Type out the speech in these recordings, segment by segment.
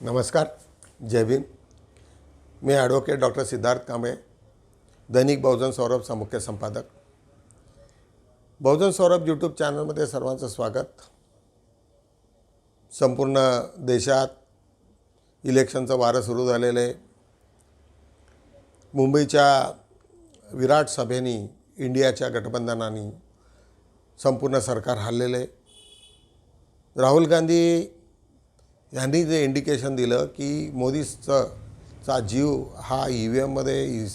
नमस्कार, जय भीम। मैं advocate doctor Siddharth Kamble, दैनिक बहुजन सौरभचा मुख्य संपादक। बहुजन सौरभ यूट्यूब चॅनलमध्ये सर्वांचं स्वागत। संपूर्ण देशात इलेक्शनचं वारं सुरू झालेलं आहे। मुंबईच्या विराट सभेनी इंडियाच्या गठबंधनाने संपूर्ण सरकार हललेलं आहे। राहुल गांधी यांनी जे इंडिकेशन दिलं की मोदीचा जीव हा EVMमध्ये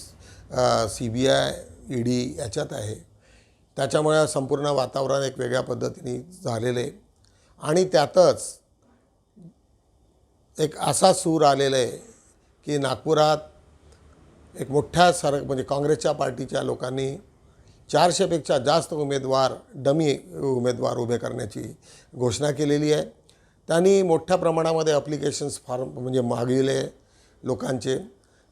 CBI ED याच्यात आहे, त्याच्यामुळे संपूर्ण वातावरण एक वेगळ्या पद्धतीने झालेलं आहे। आणि त्यातच एक असा सूर आलेला आहे की नागपुरात एक मोठ्या म्हणजे काँग्रेसच्या पार्टीच्या लोकांनी 400 पेक्षा जास्त डमी उमेदवार उभे करण्याची घोषणा केलेली आहे। त्यांनी मोठ्या प्रमाणामध्ये ॲप्लिकेशन्स फॉर्म म्हणजे मागविले लोकांचे,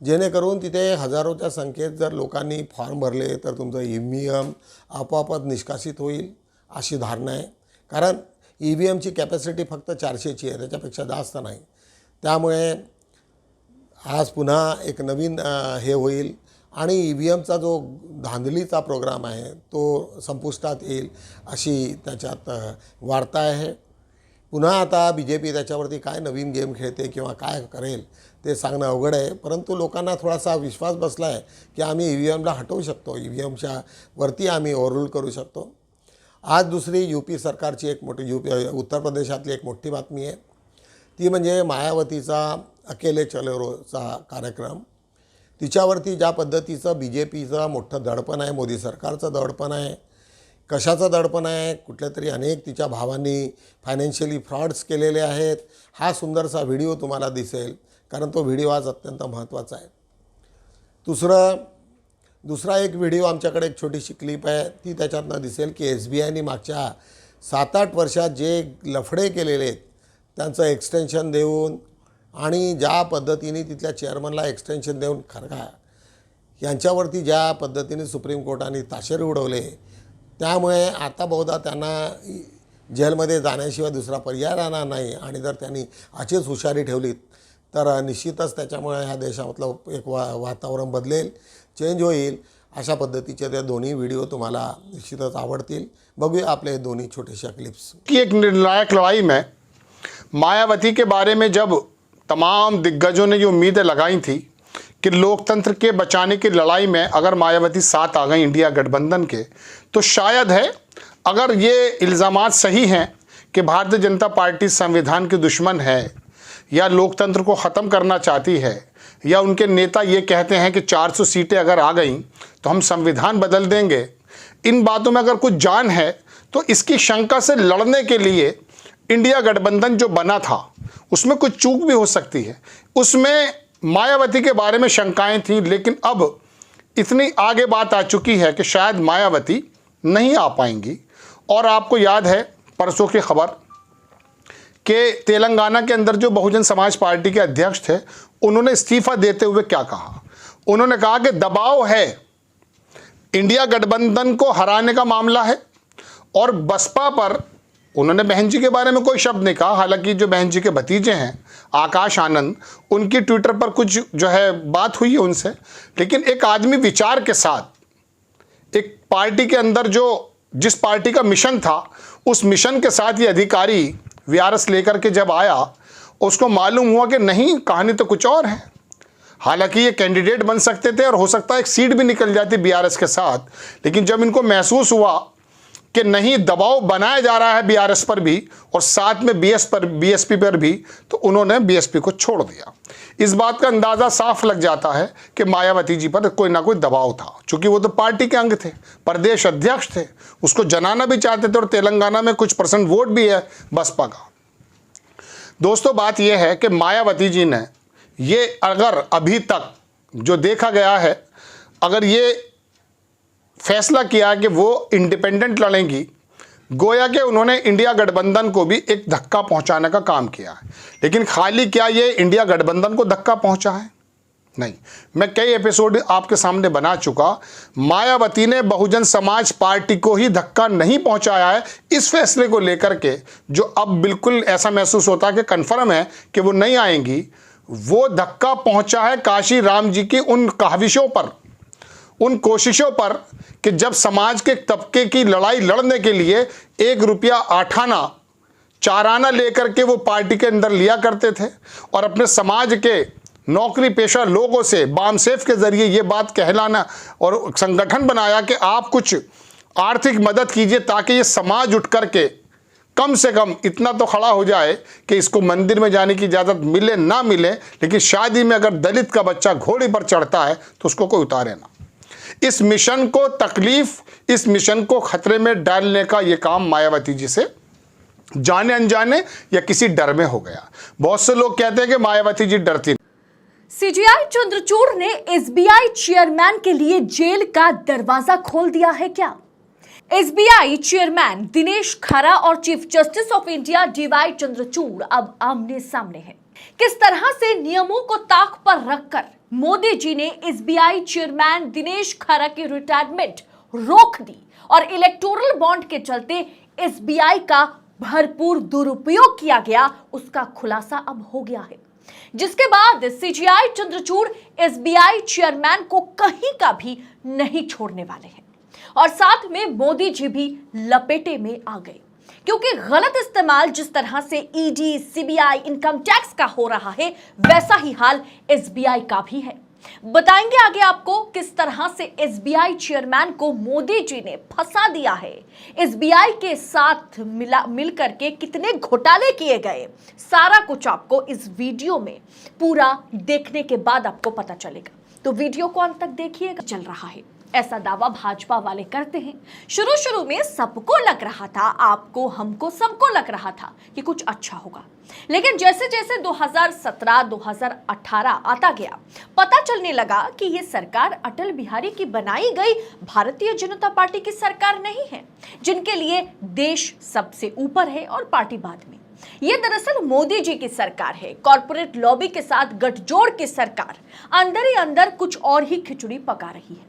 जेणेकरून तिथे हजारोच्या संख्येत जर लोकांनी फॉर्म भरले तर तुमचं EVM आपोआपच निष्कासित होईल अशी धारणा आहे। कारण EVMची कॅपॅसिटी फक्त 400ची आहे, त्याच्यापेक्षा जास्त नाही। त्यामुळे आज पुन्हा एक नवीन हे होईल आणि EVMचा जो धांदलीचा प्रोग्राम आहे तो संपुष्टात येईल अशी त्याच्यात वार्ता आहे। पुन्हा आता BJP त्याच्यावरती काय नवीन गेम खेळते किंवा काय करेल ते सांगणं अवघड आहे, परंतु लोकांना थोडासा विश्वास बसला आहे की आम्ही EVMला हटवू शकतो, EVMच्या वरती आम्ही ओव्हररूल करू शकतो। आज दुसरी UP सरकारची एक मोठी उत्तर प्रदेशातली एक मोठी बातमी आहे, ती म्हणजे मायावतीचा अकेले चलोचा कार्यक्रम। तिच्यावरती ज्या पद्धतीचं BJPचं मोठं दडपण आहे, मोदी सरकारचं दडपण आहे, कशाचं दडपण आहे, कुठल्या तरी अनेक तिच्या भावांनी फायनान्शियली फ्रॉड्स केलेले आहेत। हा सुंदरसा व्हिडिओ तुम्हाला दिसेल, कारण तो व्हिडिओ आज अत्यंत महत्त्वाचा आहे। दुसरा एक व्हिडिओ आमच्याकडे एक छोटीशी क्लिप आहे, ती त्याच्यातनं दिसेल की SBIने मागच्या 7-8 वर्षात जे लफडे केलेले आहेत त्यांचं एक्सटेन्शन देऊन आणि ज्या पद्धतीने तिथल्या चेअरमनला एक्सटेन्शन देऊन खरगा यांच्यावरती ज्या पद्धतीने सुप्रीम कोर्टाने ताशेरे उडवले, त्यामुळे आता बहुधा त्यांना जेलमध्ये जाण्याशिवाय दुसरा पर्याय राहणार नाही। आणि जर त्यांनी अशीच हुशारी ठेवली तर निश्चितच त्याच्यामुळे ह्या देशातलं एक वातावरण बदलेल, चेंज होईल। अशा पद्धतीचे ते दोन्ही व्हिडिओ तुम्हाला निश्चितच आवडतील। बघूया आपले दोन्ही छोटेशा क्लिप्स। की एक निर्णायक लड़ाई में मायावती के बारे में जब तमाम दिग्गजों ने ये उम्मीदें लगाई थी कि लोकतंत्र के बचाने की लड़ाई में अगर मायावती साथ आ गई इंडिया गठबंधन के, तो शायद है अगर ये इल्ज़ामात सही हैं कि भारतीय जनता पार्टी संविधान की दुश्मन है या लोकतंत्र को ख़त्म करना चाहती है, या उनके नेता ये कहते हैं कि 400 सीटें अगर आ गईं तो हम संविधान बदल देंगे, इन बातों में अगर कुछ जान है तो इसकी शंका से लड़ने के लिए इंडिया गठबंधन जो बना था उसमें कुछ चूक भी हो सकती है। उसमें मायावती के बारे में शंकाएं थीं, लेकिन अब इतनी आगे बात आ चुकी है कि शायद मायावती नहीं आ पाएंगी। और आपको याद है परसों की खबर कि तेलंगाना के अंदर जो बहुजन समाज पार्टी के अध्यक्ष थे, उन्होंने इस्तीफा देते हुए क्या कहा? उन्होंने कहा कि दबाव है, इंडिया गठबंधन को हराने का मामला है। और बसपा पर उन्होंने बहन जी के बारे में कोई शब्द नहीं कहा, हालांकि जो बहन जी के भतीजे हैं आकाश आनंद, उनकी ट्विटर पर कुछ जो है बात हुई है उनसे। लेकिन एक आदमी विचार के साथ एक पार्टी के अंदर जिस पार्टी का मिशन था, उस मिशन के साथ ये अधिकारी VRS लेकर के जब आया, उसको मालूम हुआ कि नहीं, कहानी तो कुछ और है। हालांकि ये कैंडिडेट बन सकते थे और हो सकता है एक सीट भी निकल जाती BRS के साथ, लेकिन जब इनको महसूस हुआ कि नहीं, दबाव बनाया जा रहा है BRS पर भी और साथ में BSP पर भी, तो उन्होंने BSP को छोड़ दिया। इस बात का अंदाज़ा साफ लग जाता है कि मायावती जी पर कोई ना कोई दबाव था, चूँकि वो तो पार्टी के अंग थे, प्रदेश अध्यक्ष थे, उसको जनाना भी चाहते थे और तेलंगाना में कुछ % वोट भी है बसपा का। दोस्तों, बात यह है कि मायावती जी ने ये अगर अभी तक जो देखा गया है, अगर ये फैसला किया कि वो इंडिपेंडेंट लड़ेंगी, गोया कि उन्होंने इंडिया गठबंधन को भी एक धक्का पहुंचाने का काम किया है। लेकिन खाली क्या ये इंडिया गठबंधन को धक्का पहुंचा है? नहीं, मैं कई एपिसोड आपके सामने बना चुका। मायावती ने बहुजन समाज पार्टी को ही धक्का नहीं पहुंचाया है इस फैसले को लेकर के, जो अब बिल्कुल ऐसा महसूस होता है कि कन्फर्म है कि वो नहीं आएंगी। वो धक्का पहुंचा है काशी राम जी की उन काविशों पर, उन कोशिशों पर कि जब समाज के तबके की लड़ाई लड़ने के लिए 1 रुपया 8 आना 4 आना लेकर के वो पार्टी के अंदर लिया करते थे और अपने समाज के नौकरी पेशा लोगों से बामसेफ के जरिए ये बात कहलाना और संगठन बनाया कि आप कुछ आर्थिक मदद कीजिए ताकि ये समाज उठ करके कम से कम इतना तो खड़ा हो जाए कि इसको मंदिर में जाने की इजाज़त मिले ना मिले, लेकिन शादी में अगर दलित का बच्चा घोड़े पर चढ़ता है तो उसको कोई उतारे ना। इस मिशन को तकलीफ, इस मिशन को खतरे में डालने का ये काम मायावती जी से जाने अनजाने या किसी डर में हो गया। बहुत से लोग कहते हैं कि मायावती जी डरती। सीजीआई चंद्रचूड़ ने एसबीआई चेयरमैन के लिए जेल का दरवाजा खोल दिया है क्या? एसबीआई चेयरमैन दिनेश खरा और chief justice of India DY Chandrachud अब आमने सामने हैं। किस तरह से नियमों को ताक पर रखकर मोदी जी ने एसबीआई चेयरमैन दिनेश खरा की रिटायरमेंट रोक दी और इलेक्टोरल बॉन्ड के चलते एसबीआई का भरपूर दुरुपयोग किया गया, उसका खुलासा अब हो गया है। जिसके बाद सीजीआई चंद्रचूड़ एसबीआई चेयरमैन को कहीं का भी नहीं छोड़ने वाले हैं और साथ में मोदी जी भी लपेटे में आ गए, क्योंकि गलत इस्तेमाल जिस तरह से ईडी, सीबीआई, इनकम टैक्स का हो रहा है, वैसा ही हाल एसबीआई का भी है। बताएंगे आगे आपको किस तरह से एसबीआई चेयरमैन को मोदी जी ने फंसा दिया है, एसबीआई के साथ मिलकर के कितने घोटाले किए गए, सारा कुछ आपको इस वीडियो में पूरा देखने के बाद आपको पता चलेगा। तो वीडियो को अंत तक देखिएगा। चल रहा है ऐसा दावा भाजपा वाले करते हैं। शुरू में सबको लग रहा था, आपको, हमको, सबको लग रहा था कि कुछ अच्छा होगा, लेकिन जैसे जैसे 2017, 2018 आता गया, पता चलने लगा कि ये सरकार अटल बिहारी की बनाई गई भारतीय जनता पार्टी की सरकार नहीं है, जिनके लिए देश सबसे ऊपर है और पार्टी बाद में। ये दरअसल मोदी जी की सरकार है, कॉर्पोरेट लॉबी के साथ गठजोड़ की सरकार अंदर ही अंदर कुछ और ही खिचड़ी पका रही है।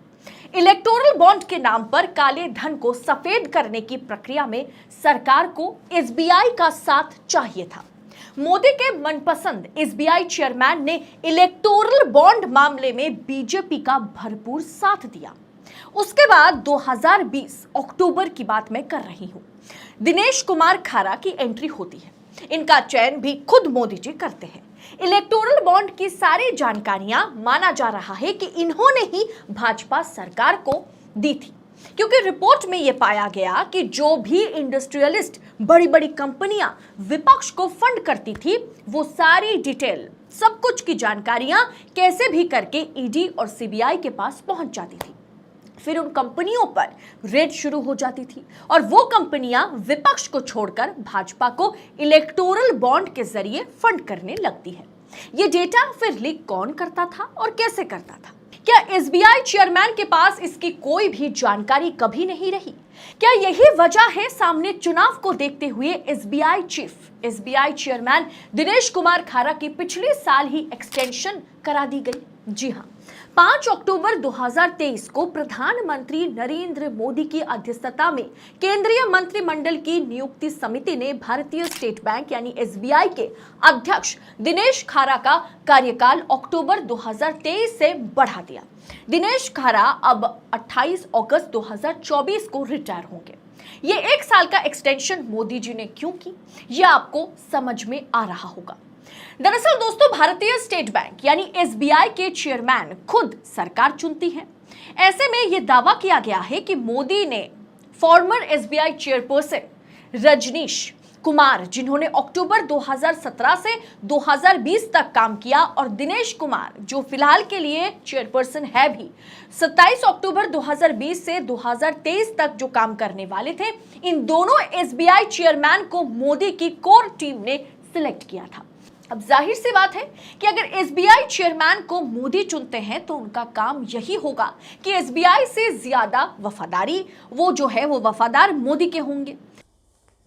इलेक्टोरल बॉन्ड के नाम पर काले धन को सफेद करने की प्रक्रिया में सरकार को एसबीआई का साथ चाहिए था। मोदी के मनपसंद एसबीआई चेयरमैन ने इलेक्टोरल बॉन्ड मामले में बीजेपी का भरपूर साथ दिया। उसके बाद 2020 अक्टूबर की बात मैं कर रही हूं, दिनेश कुमार खरा की एंट्री होती है। इनका चयन भी खुद मोदी जी करते हैं। इलेक्टोरल बॉन्ड की सारी जानकारियां माना जा रहा है कि इन्होंने ही भाजपा सरकार को दी थी, क्योंकि रिपोर्ट में यह पाया गया कि जो भी इंडस्ट्रियलिस्ट, बड़ी बड़ी कंपनियां विपक्ष को फंड करती थी, वो सारी डिटेल, सब कुछ की जानकारियां कैसे भी करके ईडी और सीबीआई के पास पहुंच जाती थी। फिर उन कंपनियों पर रेड शुरू हो जाती थी और वो कंपनियां विपक्ष को छोड़कर भाजपा को इलेक्टोरल बॉन्ड के जरिए फंड करने लगती है। ये डेटा फिर लीक कौन करता था और कैसे करता था? क्या एसबीआई चेयरमैन के पास इसकी कोई भी जानकारी कभी नहीं रही? क्या यही वजह है सामने चुनाव को देखते हुए एसबीआई चेयरमैन दिनेश कुमार खरा की पिछले साल ही एक्सटेंशन करा दी गई? जी हां, 5 अक्टूबर 2023 को प्रधानमंत्री नरेंद्र मोदी की अध्यक्षता में केंद्रीय मंत्रिमंडल की नियुक्ति समिति ने भारतीय स्टेट बैंक यानी एसबीआई के अध्यक्ष दिनेश खरा का कार्यकाल अक्टूबर 2023 से बढ़ा दिया। दिनेश खरा अब 28 अगस्त 2024 को रिटायर होंगे। ये 1 साल का एक्सटेंशन मोदी जी ने क्यों की, ये आपको समझ में आ रहा होगा। दरअसल दोस्तों, भारतीय स्टेट बैंक यानी एसबीआई के चेयरमैन खुद सरकार चुनती है। ऐसे में यह दावा किया गया है कि मोदी ने former SBI chairperson Rajnish Kumar, जिन्होंने अक्टूबर 2017 से 2020 तक काम किया, और दिनेश कुमार, जो फिलहाल के लिए चेयरपर्सन है भी, 27 अक्टूबर 2020 से 2023 तक जो काम करने वाले थे, इन दोनों एसबीआई चेयरमैन को मोदी की कोर टीम ने सिलेक्ट किया था। अब जाहिर सी बात है कि अगर एसबीआई चेयरमैन को मोदी चुनते हैं तो उनका काम यही होगा कि एसबीआई से ज्यादा वफादारी वो जो है वो वफादार मोदी के होंगे।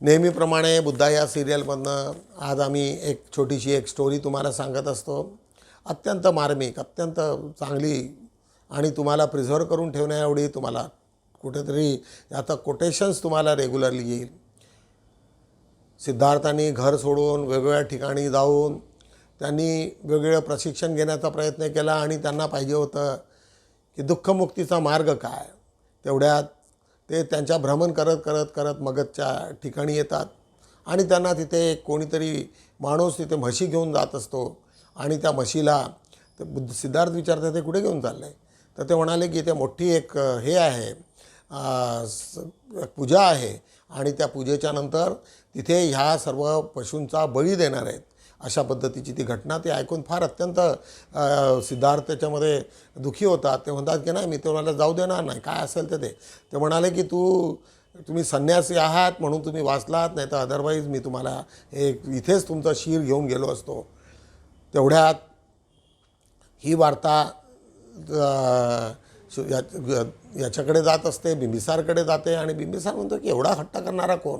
नेहमीप्रमाणे बुद्धा या सिरियलमधनं आज आम्ही एक छोटीशी एक स्टोरी तुम्हाला सांगत असतो। अत्यंत मार्मिक, अत्यंत चांगली आणि तुम्हाला प्रिझर्व करून ठेवण्याएवढी तुम्हाला कुठेतरी आता कोटेशन्स तुम्हाला रेग्युलरली येईल. सिद्धार्थांनी घर सोडून वेगवेगळ्या ठिकाणी जाऊन त्यांनी वेगवेगळं प्रशिक्षण घेण्याचा प्रयत्न केला आणि त्यांना पाहिजे होतं की दुःखमुक्तीचा मार्ग काय. तेवढ्यात ते त्यांच्या भ्रमण करत करत करत मगधच्या ठिकाणी येतात आणि त्यांना तिथे कोणीतरी माणूस तिथे म्हशी घेऊन जात असतो आणि त्या म्हशीला सिद्धार्थ विचारतात ते कुठे घेऊन चाललं आहे. तर ते म्हणाले की ते मोठी एक हे आहे पूजा आहे आणि त्या पूजेच्या नंतर तिथे ह्या सर्व पशूंचा बळी देणार आहेत. अशा पद्धतीची ती घटना ते ऐकून फार अत्यंत सिद्धार्थ त्याच्यामध्ये दुःखी होतात. ते म्हणतात की नाही, मी तुम्हाला जाऊ देणार नाही, काय असेल ते. ते म्हणाले की तुम्ही संन्यासी आहात म्हणून तुम्ही वाचलात, नाही तर अदरवाईज मी तुम्हाला इथेच तुमचा शीर घेऊन गेलो असतो. तेवढ्यात ही वार्ता याच्याकडे जात असते, बिंबिसारकडे जाते आणि बिंबिसार म्हणतो की एवढा हट्ट करणारा कोण.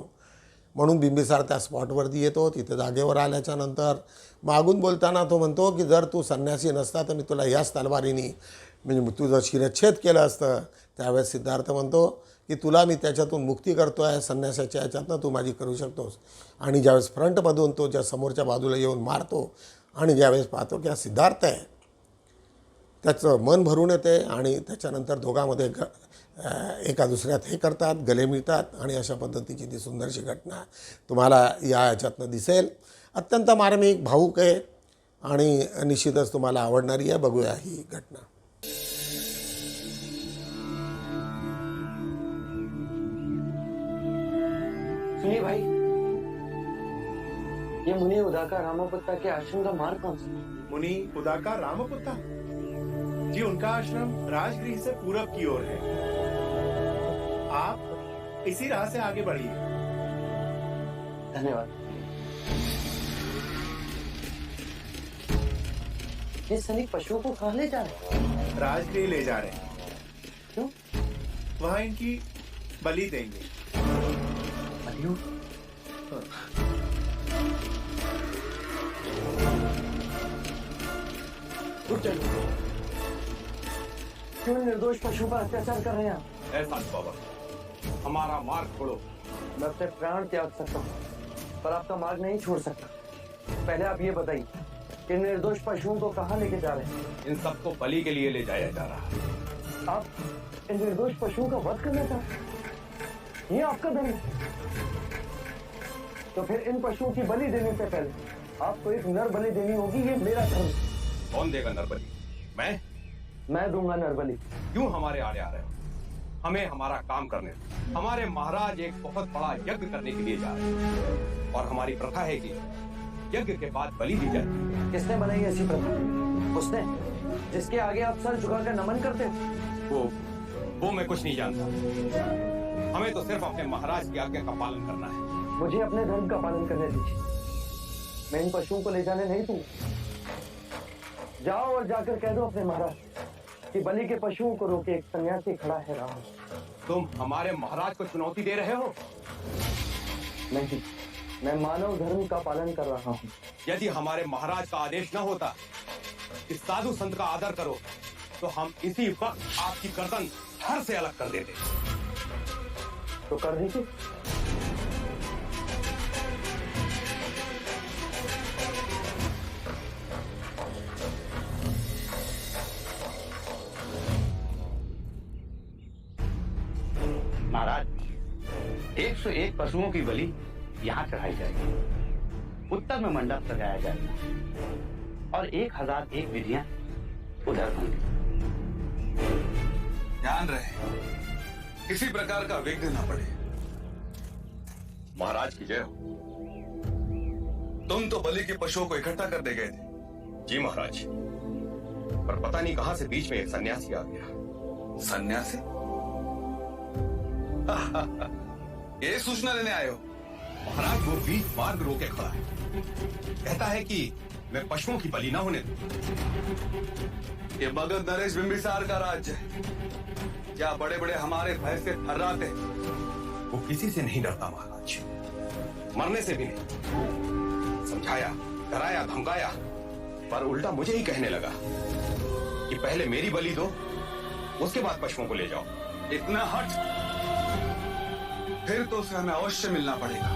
म्हणून बिंबिसार त्या स्पॉटवरती येतो. तिथे जागेवर आल्याच्या नंतर मागून बोलताना तो म्हणतो की जर तू संन्यासी नसता तर मी तुला याच तलवारीने म्हणजे तुझं शिरच्छेद केलं असतं. त्यावेळेस सिद्धार्थ म्हणतो की तुला मी त्याच्यातून मुक्ती करतो आहे, संन्यासाच्या याच्यातनं तू माझी करू शकतोस. आणि ज्यावेळेस फ्रंटमधून तो ज्या समोरच्या बाजूला येऊन मारतो आणि ज्यावेळेस पाहतो की हा सिद्धार्थ आहे, त्याचं मन भरून येते आणि त्याच्यानंतर दोघांमध्ये एका दुसऱ्यात हे करतात, गले मिळतात आणि अशा पद्धतीची ती सुंदरशी घटना तुम्हाला याच्यातनं दिसेल. अत्यंत मार्मिक, भावूक आहे आणि निश्चितच तुम्हाला आवडणारी आहे. बघूया ही घटना. सुनिए भाई, ये मुनि उदाका रामापुत्ता के आश्रम का मार्ग कौन सा? मुनि उदाका रामपुत्ता जी, उनका आश्रम राजगृह से पूरब की ओर है. आप इसी राह से आगे बढ़िए. धन्यवाद. ये सैनिक पशुओं को कहाँ ले जा रहे हैं? राजगृह ले जा रहे हैं. क्यों? वहाँ इनकी बलि देंगे. बलियों? रुक जाइए. क्यों निर्दोष पशु पर अत्याचार कर रहे हैं आप? ऐसा बाबा, हमारा मार्ग छोड़ो. मैं अपने प्राण त्याग सकता हूँ पर आपका मार्ग नहीं छोड़ सकता. पहले आप ये बताइए कि निर्दोष पशुओं को कहाँ लेके जा रहे हैं? इन सबको बलि के लिए ले जाया जा रहा है. आप इन निर्दोष पशुओं का वध करना चाहते हैं? ये आपका धर्म है. तो फिर इन पशुओं की बलि देने से पहले आपको एक नर बलि देनी होगी. ये मेरा धर्म है. कौन देगा नरबलि? मैं दूंगा नर बलि. क्यों हमारे आड़े आ रहे हो? हमें हमारा काम करने दो. हमारे महाराज एक बहुत बड़ा यज्ञ करने के लिए जा रहे हैं और हमारी प्रथा है कि यज्ञ के बाद बलि दी जाए. किसने बनाई ऐसी प्रथा? उसने जिसके आगे आप सर झुकाकर नमन करते हो. वो मैं कुछ नहीं जानता. हमें तो सिर्फ अपने महाराज की आज्ञा का पालन करना है. मुझे अपने धर्म का पालन करने दीजिए. मैं इन पशुओं को ले जाने नहीं दूंगा. जाओ और जाकर कह दो अपने महाराज कि बलि के पशुओं को रोके एक सन्यासी खड़ा है राम. तुम हमारे महाराज को चुनौती दे रहे हो? नहीं, मैं मानव धर्म का पालन कर रहा हूँ. यदि हमारे महाराज का आदेश न होता कि साधु संत का आदर करो तो हम इसी वक्त आपकी गर्दन धड़ से अलग कर देते. तो कर दीजिए. महाराज, 101 पशुओं की बलि यहाँ चढ़ाई जाएगी. उत्तर में मंडप सजाया जाएगा और 1001 विधियां उधर होंगी. ध्यान रहे किसी प्रकार का विघ्न न पड़े. महाराज की जय हो. तुम तो बलि के पशुओं को इकट्ठा कर दे गए थे. जी महाराज, पर पता नहीं कहां से बीच में एक सन्यासी आ गया. सन्यासी? ये सूचना लेने आए हो? महाराज वो बीच मार्ग रोके खड़ा है. कहता है कि मैं पशुओं की बलि न होने दूं. ये मगध नरेश बिंबिसार का राज्य है. क्या बड़े बड़े हमारे भय से थर्राते. वो किसी से नहीं डरता महाराज, मरने से भी नहीं. समझाया, डराया, धमकाया पर उल्टा मुझे ही कहने लगा कि पहले मेरी बलि दो, उसके बाद पशुओं को ले जाओ। इतना हट, फिर तो उसे हमें अवश्य मिलना पड़ेगा।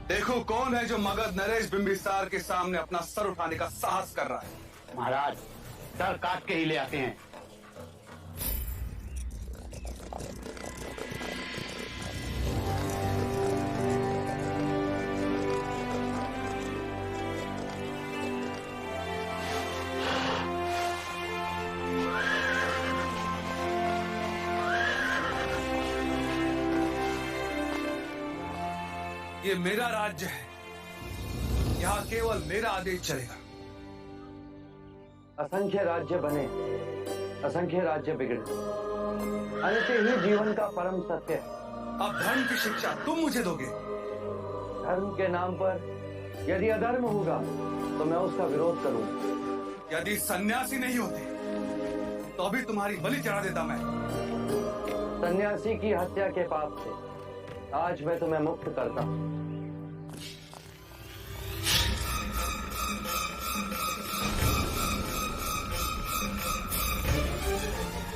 देखो कौन है जो मगध नरेश बिंबिसार के सामने अपना सर उठाने का साहस कर रहा है। महाराज, सर काट के ही ले आते हैं। ये मेरा राज्य है, यहाँ केवल मेरा आदेश चलेगा। असंख्य राज्य बने, असंख्य राज्य बिगड़े, अंत ही जीवन का परम सत्य है। अब धर्म की शिक्षा तुम मुझे दोगे। धर्म के नाम पर यदि अधर्म होगा तो मैं उसका विरोध करूंगा। यदि सन्यासी नहीं होते तो अभी तुम्हारी बलि चढ़ा देता मैं। सन्यासी की हत्या के पाप से आज मैं तुम्हें मुक्त करता हूं।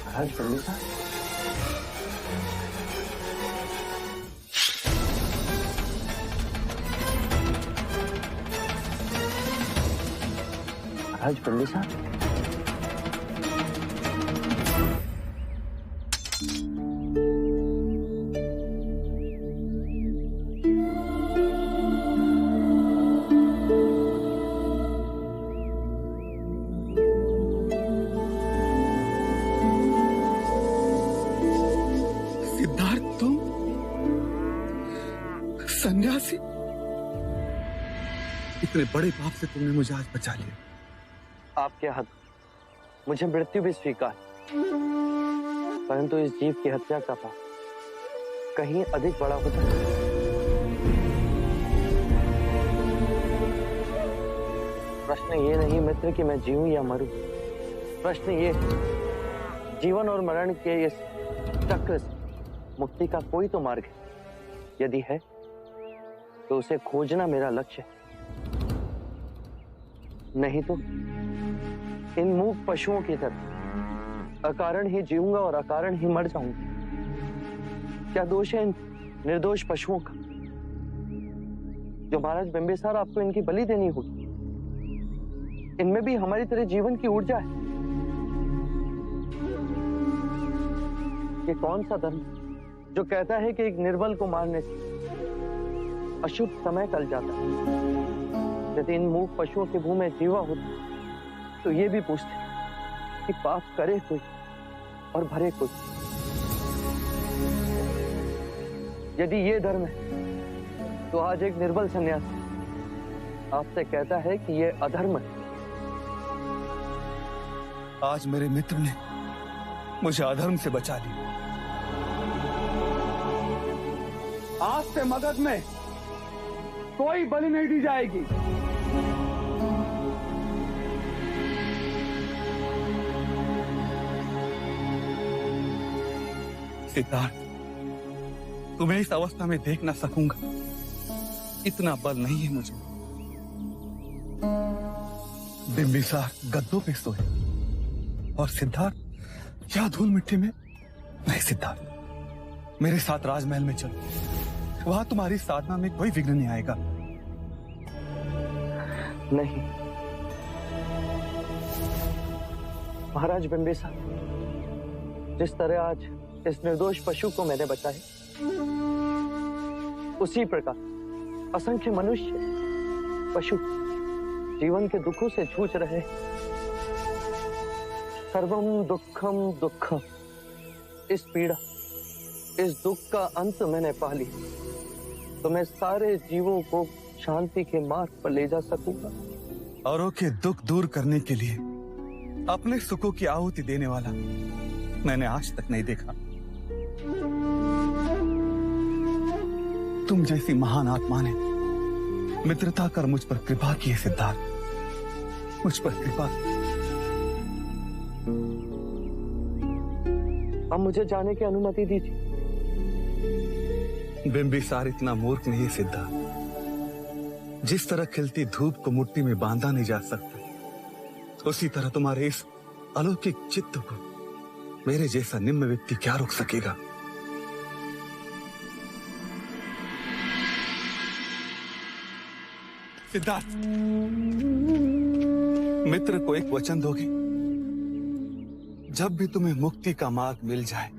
महाराज बिंबिसार, महाराज बिंबिसार, सन्यासी, इतने बड़े पाप से तुमने मुझे आज बचा लिया। आपके हाथ मुझे मृत्यु भी स्वीकार, परंतु इस जीव की हत्या का पाप कहीं अधिक बड़ा होता है। प्रश्न ये नहीं मित्र कि मैं जीऊं या मरूं, प्रश्न ये जीवन और मरण के इस चक्र से मुक्ति का कोई तो मार्ग है। यदि है तो उसे खोजना मेरा लक्ष्य है, नहीं तो इन मूक पशुओं की तरह अकारण ही जीऊंगा और अकारण ही मर जाऊंगा। क्या दोष है इन निर्दोष पशुओं का जो महाराज बिंबिसार आपको इनकी बलि देनी होगी? इनमें भी हमारी तरह जीवन की ऊर्जा है। ये कौन सा धर्म जो कहता है कि एक निर्बल को मारने से अशुभ समय टल जाता है? यदि इन मूक पशुओं के मुंह में जीवा होता तो ये भी पूछते कि पाप करे कोई और भरे कोई। यदि ये धर्म है तो आज एक निर्बल सन्यासी आपसे कहता है कि ये अधर्म है। आज मेरे मित्र ने मुझे अधर्म से बचा लिया। आज से मगध में कोई बलि नहीं दी जाएगी। सिद्धार्थ, तुम्हें इस अवस्था में देख ना सकूंगा, इतना बल नहीं है मुझे। बिंबिसार गद्दों पे सोए और सिद्धार्थ क्या धूल मिट्टी में। नहीं सिद्धार्थ, मेरे साथ राजमहल में चलो, वहां तुम्हारी साधना में कोई विघ्न नहीं आएगा। नहीं महाराज बिंबिसार, जिस तरह आज इस निर्दोष पशु को मैंने बचाया, उसी प्रकार असंख्य मनुष्य पशु जीवन के दुखों से जूझ रहे। सर्वम दुखम दुखम, इस पीड़ा इस दुख का अंत मैंने पा लिया तो मैं सारे जीवों को शांति के मार्ग पर ले जा सकूंगा। औरों के दुख दूर करने के लिए अपने सुखों की आहुति देने वाला मैंने आज तक नहीं देखा। तुम जैसी महान आत्मा ने मित्रता कर मुझ पर कृपा की है सिद्धार्थ, मुझ पर कृपा। अब मुझे जाने की अनुमति दीजिए। बिंबिसार इतना मूर्ख नहीं है सिद्धार्थ। जिस तरह खिलती धूप को मुट्ठी में बांधा नहीं जा सकता, उसी तरह तुम्हारे इस अलौकिक चित्त को मेरे जैसा निम्न व्यक्ति क्या रोक सकेगा? सिद्धार्थ, मित्र को एक वचन दोगे? जब भी तुम्हें मुक्ति का मार्ग मिल जाए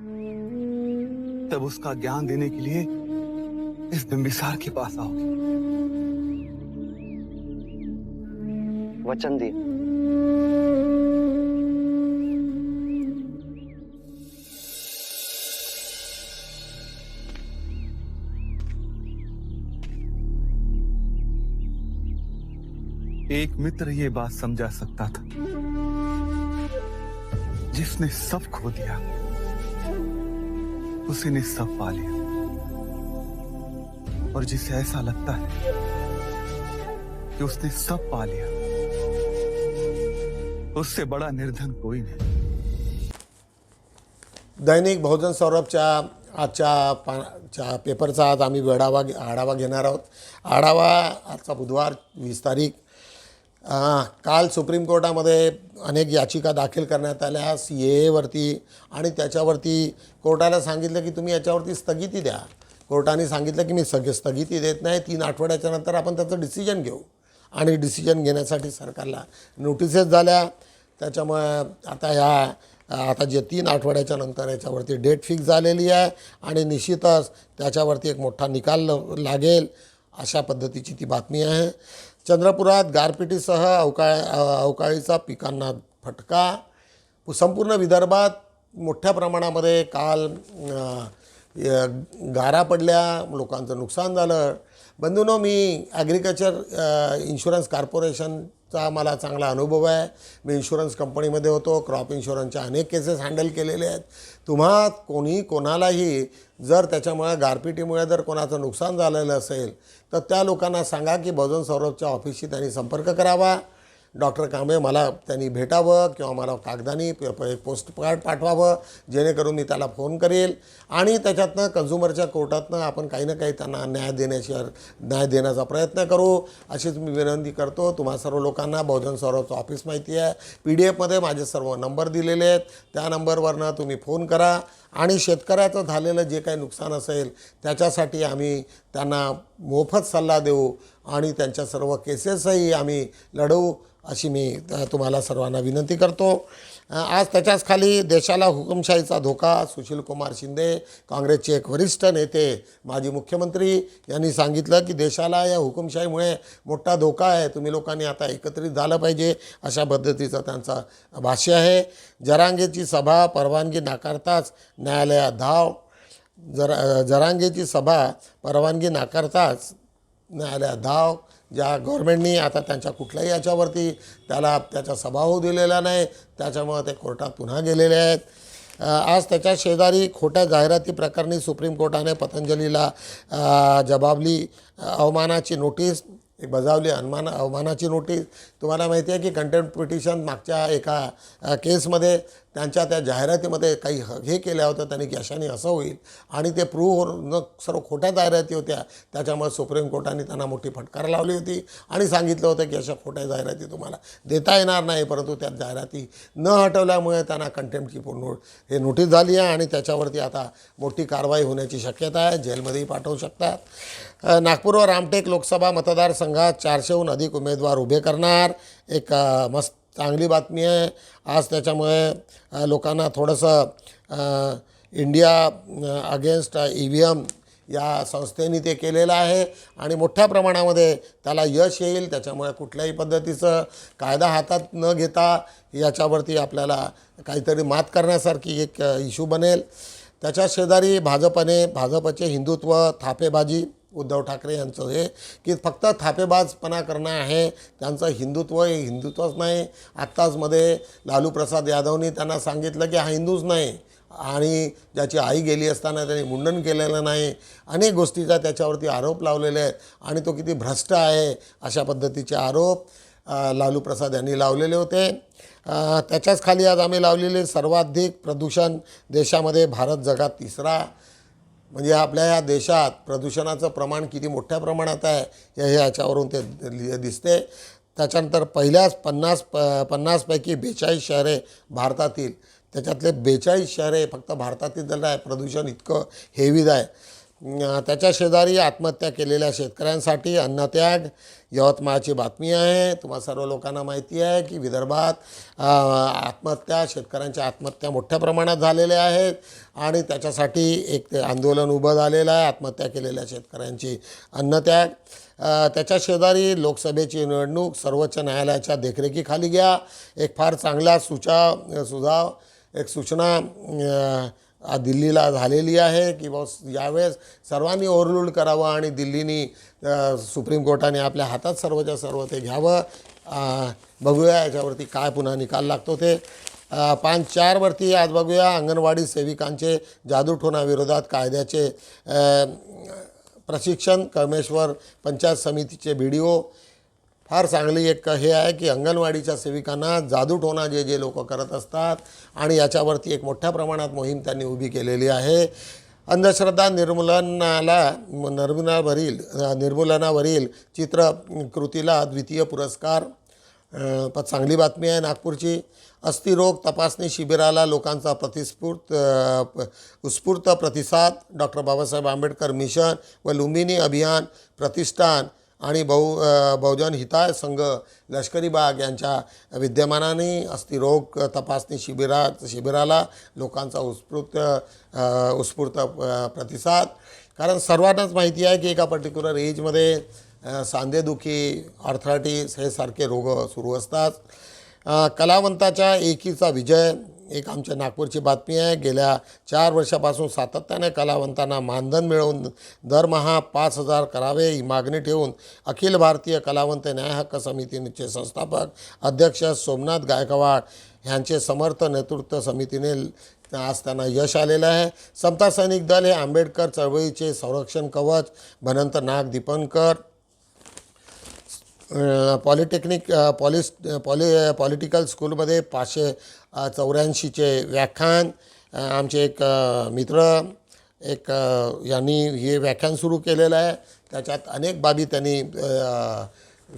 तब उसका ज्ञान देने के लिए इस बिंबिसार के पास आओगे। वचन दिए। एक मित्र ये बात समझा सकता था जिसने सब खो दिया उसी ने सब पा लिया, और जिसे ऐसा लगता है कि उसने सब पा लिया उससे बड़ा निर्धन कोई नहीं। दैनिक बहुजन सौरभच्या आजच्या पेपरचा आज आम्ही आढावा घेणार आहोत। आढावा आजचा बुधवार 20 तारीख। काल सुप्रीम कोर्टामध्ये अनेक याचिका दाखल करण्यात आल्या CAA-वरती आणि त्याच्यावरती कोर्टाला सांगितलं की तुम्ही याच्यावरती स्थगिती द्या। कोर्टाने सांगितलं की मी स्थगिती देत नाही, 3 आठवड्याच्या नंतर आपण त्याचं डिसिजन घेऊ, आणि डिसिजन घेण्यासाठी सरकारला नोटिसेस झाल्या। त्याच्यामुळे आता जे 3 आठवड्याच्या नंतर याच्यावरती डेट फिक्स झालेली आहे आणि निश्चितच त्याच्यावरती एक मोठा निकाल लागेल अशा पद्धतीची ती बातमी आहे। चंद्रपुरात गारपिटीसह अवकाळीचा पिकांना फटका। संपूर्ण विदर्भात मोठ्या प्रमाणामध्ये काल गारा पडल्या, लोकांचं नुकसान झालं। बंधूंनो, मी ॲग्रिकल्चर इन्शुरन्स कॉर्पोरेशनचा मला चांगला अनुभव आहे। मी इन्शुरन्स कंपनीमध्ये होतो, क्रॉप इन्शुरन्सच्या अनेक केसेस हँडल केलेले आहेत। तुम्हा कोणालाही जर त्याच्यामुळे गारपिटीमुळे जर कोणाचं नुकसान झालेलं असेल तर त्या लोकांना सांगा की बहुजन सौरभच्या ऑफिसशी त्यांनी संपर्क करावा। डॉक्टर कांबळे मला त्यांनी भेटावं किंवा मला कागदानी पोस्टकार्ड पाठवावं, जेणेकरून मी त्याला फोन करेल आणि त्याच्यातनं कन्झ्युमरच्या कोर्टातनं आपण काही ना काही त्यांना न्याय देण्याचा प्रयत्न करू अशीच मी विनंती करतो। तुम्हा सर्व लोकांना बहुजन सौरभचं ऑफिस माहिती आहे, PDF-मध्ये माझे सर्व नंबर दिलेले आहेत, त्या नंबरवरनं तुम्ही फोन करा आणि शेतकऱ्याचं झालेलं जे काही नुकसान असेल त्याच्यासाठी आम्ही त्यांना मोफत सल्ला देऊ आणि त्यांच्या सर्व केसेसही आम्ही लढवू अशी मी तुम्हाला सर्वांना विनंती करतो। आज त्याच्याच खाली देशाला हुकुमशाहीचा धोका, सुशील कुमार शिंदे काँग्रेसचे एक वरिष्ठ नेते, माजी मुख्यमंत्री यांनी सांगितलं की देशाला या हुकुमशाहीमुळे मोठा धोका आहे, तुम्ही लोकांनी आता एकत्रित झालं पाहिजे अशा पद्धतीचं त्यांचं भाष्य आहे। जरांगेची सभा परवानगी नाकारताच न्यायालयात धाव। जरांगेची सभा परवानगी नाकारताच न्यायालयात धाव। ज्या गव्हर्नमेंटनी आता त्यांच्या कुठल्याही याच्यावरती त्याच्या सभा होऊ दिलेला नाही, त्याच्यामुळे ते कोर्टात पुन्हा गेलेले आहेत। आज त्याच्या शेजारी खोट्या जाहिराती प्रकरणी सुप्रीम कोर्टाने पतंजलीला जबाबली अवमानाची नोटीस बजावली। अवमानाची नोटीस तुम्हाला माहिती आहे की कंटेम्प्ट पिटिशन मागच्या एका केसमध्ये त्यांच्या त्या जाहिरातीमध्ये काही हे केल्या होत्या त्यांनी की अशाने असं होईल आणि ते प्रूव्ह न सर्व खोट्या जाहिराती होत्या। त्याच्यामुळे सुप्रीम कोर्टाने त्यांना मोठी फटकार लावली होती आणि सांगितलं होतं की अशा खोट्या जाहिराती तुम्हाला देता येणार नाही, परंतु त्या जाहिराती न हटवल्यामुळे त्यांना कंटेम्प्टची नोटीस झाली आहे आणि त्याच्यावरती आता मोठी कारवाई होण्याची शक्यता आहे, जेलमध्येही पाठवू शकतात। नागपूर व रामटेक लोकसभा मतदारसंघात 400हून अधिक उमेदवार उभे करणार, एक मस्त चांगली बातमी आहे। आज त्याच्यामुळे लोकांना थोडंसं इंडिया अगेन्स्ट EVM या संस्थेने ते केलेलं आहे आणि मोठ्या प्रमाणामध्ये त्याला यश येईल। त्याच्यामुळे कुठल्याही पद्धतीचं कायदा हातात न घेता याच्यावरती आपल्याला काहीतरी मात करण्यासारखी एक इश्यू बनेल। त्याच्या शेजारी भाजपचे हिंदुत्व थापेबाजी, उद्धव ठाकरे यांचं हे की फक्त थापेबाजपणा करणं आहे, त्यांचं हिंदुत्व हे हिंदुत्वच नाही। आत्ताच मध्ये लालू प्रसाद यादवनी त्यांना सांगितलं की हा हिंदूच नाही आणि ज्याची आई गेली असताना त्यांनी मुंडन केलेलं नाही, अनेक गोष्टीचा त्याच्यावरती आरोप लावलेले आहेत आणि तो किती भ्रष्ट आहे अशा पद्धतीचे आरोप लालू प्रसाद यांनी लावलेले होते। त्याच्याच खाली आज आम्ही लावलेले सर्वाधिक प्रदूषण देशामध्ये भारत जगात 3रा, म्हणजे आपल्या ह्या देशात प्रदूषणाचं प्रमाण किती मोठ्या प्रमाणात आहे हे याच्यावरून ते दिसते। त्याच्यानंतर पहिल्याच 50पैकी 42 शहरे भारतातील, त्याच्यातले 42 शहरे फक्त भारतातील झालं आहे. प्रदूषण इतकं हेवीज आहे. त्याच्या शेजारी आत्महत्या केलेल्या शेतकऱ्यांसाठी अन्नत्याग, यवतमाळची बातमी आहे. तुम्हा सर्व लोकांना माहिती आहे की विदर्भात शेतकऱ्यांच्या आत्महत्या मोठ्या प्रमाणात झालेल्या आहेत आणि त्याच्यासाठी एक ते आंदोलन उभं झालेलं आहे. आत्महत्या केलेल्या शेतकऱ्यांची अन्नत्याग. त्याच्या शेजारी लोकसभेची निवडणूक सर्वोच्च न्यायालयाच्या देखरेखीखाली घ्या. एक फार चांगला सुझाव एक सूचना दिल्लीला झालेली आहे की बस यावेळेस सर्वांनी ओव्हररूल करावं आणि दिल्लीनी सुप्रीम कोर्टाने आपल्या हातात सर्वच्या सर्व ते घ्यावं. बघूया याच्यावरती काय पुन्हा निकाल लागतो ते. 5-4वरती आज बघूया अंगणवाडी सेविकांचे जादूटोणाविरोधात कायद्याचे प्रशिक्षण. कळमेश्वर पंचायत समितीचे व्हिडिओ फार चांगली एक हे आहे की अंगणवाडीच्या सेविकांना जादूटोणा जे लोक करत असतात आणि याच्यावरती एक मोठ्या प्रमाणात मोहीम त्यांनी उभी केलेली आहे. अंधश्रद्धा निर्मूलनावरील चित्रकृतीला द्वितीय पुरस्कार. चांगली बातमी आहे नागपूरची. अस्थिरोग तपासणी शिबिराला लोकांचा उत्स्फूर्त प्रतिसाद. डॉक्टर बाबासाहेब आंबेडकर मिशन व लुंबिनी अभियान प्रतिष्ठान आणि बहुजन हिताय संघ लष्करी बाग यांच्या विद्यमानाने अस्थिरोग तपासणी शिबिराला लोकांचा उत्स्फूर्त प्रतिसाद. कारण सर्वांनाच माहिती आहे की एका पर्टिक्युलर एजमध्ये सांधेदुखी, आर्थरायटिस हे सारखे रोग सुरू असतात. कलावंताच्या एकीचा विजय. एक आमच्या नागपूरची बातमी आहे. गेल्या 4 वर्षापासून सातत्याने कलावंतांना मानधन मिळवून दरमहा 5,000 करावे ही मागणी ठेवून अखिल भारतीय कलावंत न्याय हक्क समितीचे संस्थापक अध्यक्ष सोमनाथ गायकवाड यांचे समर्थ नेतृत्व समितीने आज त्यांना यश आलेलं आहे. समता सैनिक दल हे आंबेडकर चळवळीचे संरक्षण कवच. भनंत नाग दीपनकर. पॉलिटिकल स्कूलमध्ये 584चे व्याख्यान. आमचे एक मित्र यांनी हे व्याख्यान सुरू केलेलं आहे. त्याच्यात अनेक बाबी त्यांनी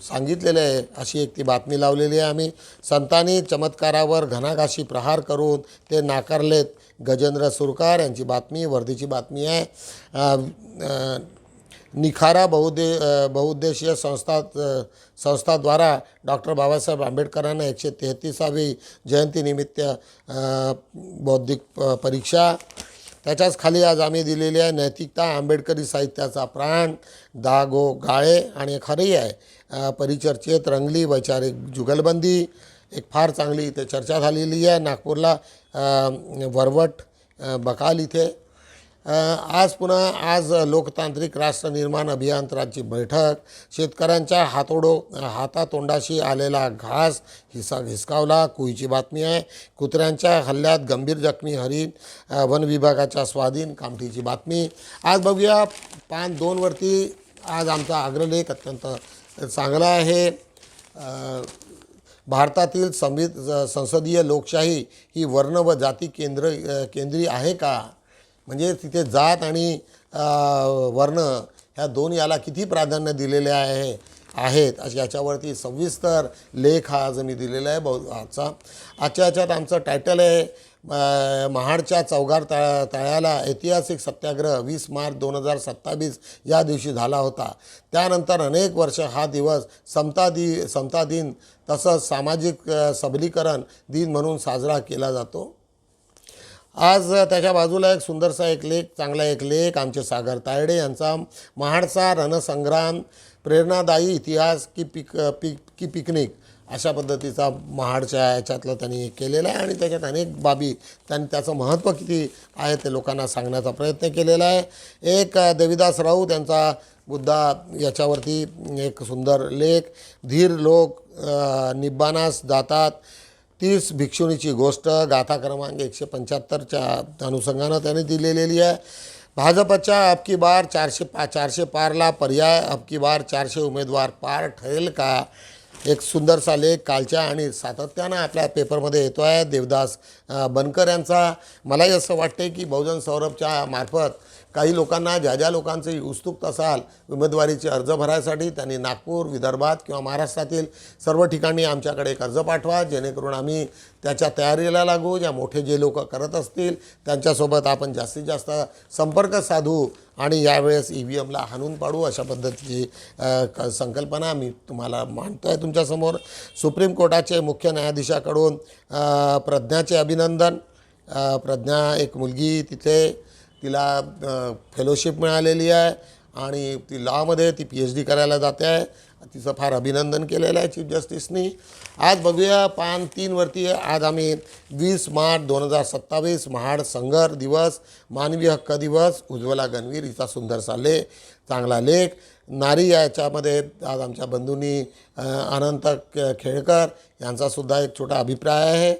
सांगितलेले आहे अशी एक ती बातमी लावलेली आहे आम्ही. संतांनी चमत्कारावर घणाघाशी प्रहार करून ते नाकारलेत. गजेंद्र सुरकार यांची बातमी वर्धेची बातमी आहे. निखारा बहुउद्देशीय संस्थाद्वारा डॉक्टर बाबासाहेब आंबेडकरांना 133वी जयंतीनिमित्त बौद्धिक परीक्षा. त्याच्याच खाली आज आम्ही दिलेली आहे नैतिकता आंबेडकरी साहित्याचा प्राण. दागो गाळे आणि खरंही आहे परिचर्चेत रंगली वैचारिक जुगलबंदी. एक फार चांगली इथे चर्चा झालेली आहे नागपूरला वरवट बकाल इथे. आज लोकतांत्रिक राष्ट्र निर्माण अभियंत्यांची बैठक. शेतकऱ्यांच्या हातातोंडाशी आलेला घास हिसकावला. कुईची बातमी आहे. कुत्र्यांच्या हल्ल्यात गंभीर जखमी हरिण. वन विभागाच्या स्वाधीन. कामठीची बातमी. आज बघूया 5-2वरती आज आमचा अग्रलेख अत्यंत चांगला आहे. भारतातील संसदीय लोकशाही ही वर्ण व जाती केंद्री आहे का? म्हणजे तिथे जात आणि वर्ण ह्या दोन याला किती प्राधान्य दिलेले आहेत अशा याच्यावरती सविस्तर लेख हा आज मी दिलेला आहे आजच्या याच्यात आमचं टायटल आहे महाडच्या चौगार तळ्याला ऐतिहासिक सत्याग्रह 20 मार्च 2027 या दिवशी झाला होता. त्यानंतर अनेक वर्ष हा दिवस समता दिन तसंच सामाजिक सबलीकरण दिन म्हणून साजरा केला जातो. आज त्याच्या बाजूला एक सुंदरसा चांगला एक लेख आमचे सागर तायडे यांचा महाडचा रणसंग्राम प्रेरणादायी इतिहास की पिकनिक अशा पद्धतीचा महाडच्या याच्यातलं त्यांनी केलेला आहे आणि त्याच्यात अनेक बाबी त्यांनी त्याचं महत्त्व किती आहे ते लोकांना सांगण्याचा प्रयत्न केलेला आहे. एक देविदास राऊत यांचा बुद्धा याच्यावरती एक सुंदर लेख. धीर लोक निब्बाणास जातात 30 भिक्षुणीची गोष्ट गाथा क्रमांक 175च्या अनुषंगानं त्यांनी दिलेली आहे. भाजपच्या अबकी बार 400 पारला पर्याय अबकी बार 400 उमेदवार पार ठरेल का? एक सुंदरसा लेख कालच्या आणि सातत्यानं आपल्या पेपरमध्ये येतो आहे देवदास बनकर यांचा. मलाही असं वाटते की बहुजन सौरभच्या मार्फत काही लोकांना ज्या लोकांचे उत्सुक असाल उमेदवारीचे अर्ज भरायसाठी त्यांनी नागपूर, विदर्भात किंवा महाराष्ट्रातील सर्व ठिकाणी आमच्याकडे एक अर्ज पाठवा, जेणेकरून आम्ही त्याच्या तयारीला लागू. ज्या मोठे जे लोक करत असतील त्यांच्यासोबत आपण जास्तीत जास्त संपर्क साधू आणि यावेळेस EVMला हाणून पाडू, अशा पद्धतीची संकल्पना मी तुम्हाला मांडतो आहे तुमच्यासमोर. सुप्रीम कोर्टाचे मुख्य न्यायाधीशाकडून प्रज्ञाचे अभिनंदन. प्रज्ञा एक मुलगी, तिला फेलोशिप मिळालेली आहे आणि ती लॉमध्ये ती PhD करायला जाते आहे. तिचं फार अभिनंदन केलेलं आहे चीफ जस्टिसनी. आज बघूया पान 3 वरती आज आम्ही 20 मार्च 2027 महाड संघर्ष दिवस, मानवी हक्क दिवस, उज्ज्वला गणवीर हिचा सुंदरसा चांगला लेख. नारी याच्यामध्ये आज आमच्या बंधूंनी अनंत खेळकर यांचासुद्धा एक छोटा अभिप्राय आहे.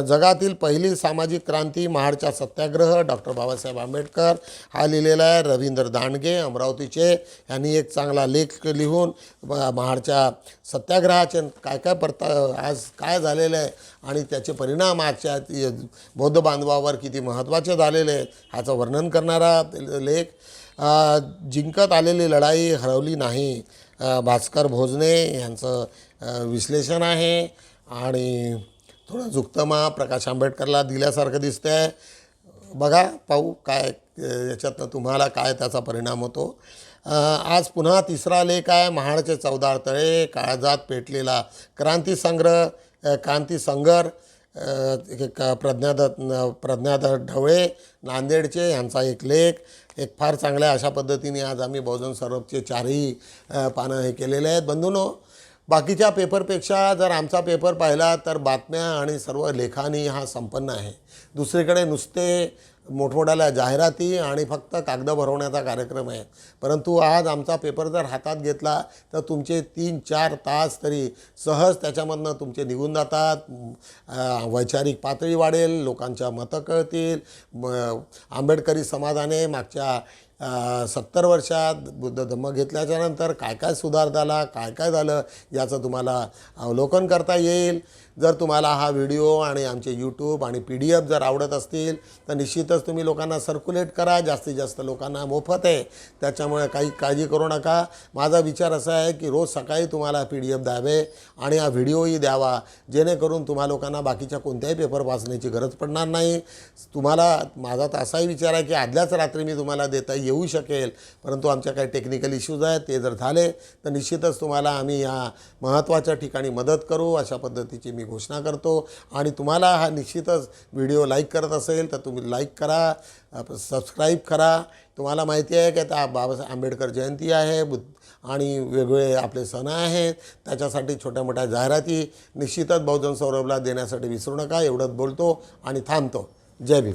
जगातील पहिली सामाजिक क्रांती महाडचा सत्याग्रह, डॉक्टर बाबासाहेब आंबेडकर हा लिहिलेला आहे. रवींद्र दांडगे अमरावतीचे यांनी एक चांगला लेख लिहून महाडच्या सत्याग्रहाचे आज काय झालेलं आहे आणि त्याचे परिणाम आजच्या बौद्ध बांधवावर किती महत्त्वाचे झालेले आहेत ह्याचं वर्णन करणारा लेख. जिंकत आलेली लढाई हरवली नाही, भास्कर भोजने यांचं विश्लेषण आहे. आणि थोडं जुक्तमा प्रकाश आंबेडकरला दिल्यासारखं दिसतं आहे. बघा पाहू काय याच्यातनं तुम्हाला काय त्याचा परिणाम होतो. आज पुन्हा तिसरा लेख आहे. महाडचे 14 तळे, काळजात पेटलेला क्रांती संघर्ष, प्रज्ञादत्त ढवळे नांदेडचे यांचा एक लेख. एक फार चांगल्या अशा पद्धतीने आज आम्ही बहुजन सौरभचे 4ही पानं हे केलेले आहेत. बंधूंनो, बाकीच्या पेपरपेक्षा जर आमचा पेपर पाहिला तर बातम्या आणि सर्व लेखांनी हा संपन्न आहे. दुसरीकडे नुसते मोठमोठ्या जाहिराती आणि फक्त कागद भरवण्याचा कार्यक्रम आहे. परंतु आज आमचा पेपर जर हातात घेतला तर तुमचे 3-4 तास तरी सहज त्याच्यामधनं तुमचे निघून जातात. वैचारिक पातळी वाढेल, लोकांच्या मतं कळतील. आंबेडकरी समाजाने मागच्या 70 वर्षात बुद्ध धम्म घेतल्याच्यानंतर काय सुधार झाला, काय झालं याचं तुम्हाला अवलोकन करता येईल. जर तुम्हाला हा व्हिडिओ आणि आमचे YouTube आणि PDF जर आवडत असतील तर निश्चितच तुम्ही लोकांना सर्क्युलेट करा. जास्तीत जास्त लोकांना मोफत आहे, त्याच्यामुळे काही काळजी करू नका. माझा विचार असा आहे की रोज सकाळी तुम्हाला PDF द्यावे आणि हा व्हिडिओही द्यावा, जेणेकरून तुम्हा लोकांना बाकीच्या कोणत्याही पेपर वाचण्याची गरज पडणार नाही. तुम्हाला माझा तर असाही विचार आहे की आदल्याच रात्री मी तुम्हाला देता येऊ शकेल, परंतु आमच्या काही टेक्निकल इश्यूज आहेत, ते जर झाले तर निश्चितच तुम्हाला आम्ही या महत्त्वाच्या ठिकाणी मदत करू अशा पद्धतीची मी घोषणा करतो. आणि तुम्हाला हा निश्चितच व्हिडिओ लाईक करत असेल तर तुम्ही लाईक करा, सबस्क्राईब करा. तुम्हाला माहिती आहे की आता बाबासाहेब आंबेडकर जयंती आहे आणि वेगवेगळे आपले सण आहेत, त्याच्यासाठी छोट्या मोठ्या जाहिराती निश्चितच बहुजन सौरभला देण्यासाठी विसरू नका. एवढंच बोलतो आणि थांबतो. जय भीम.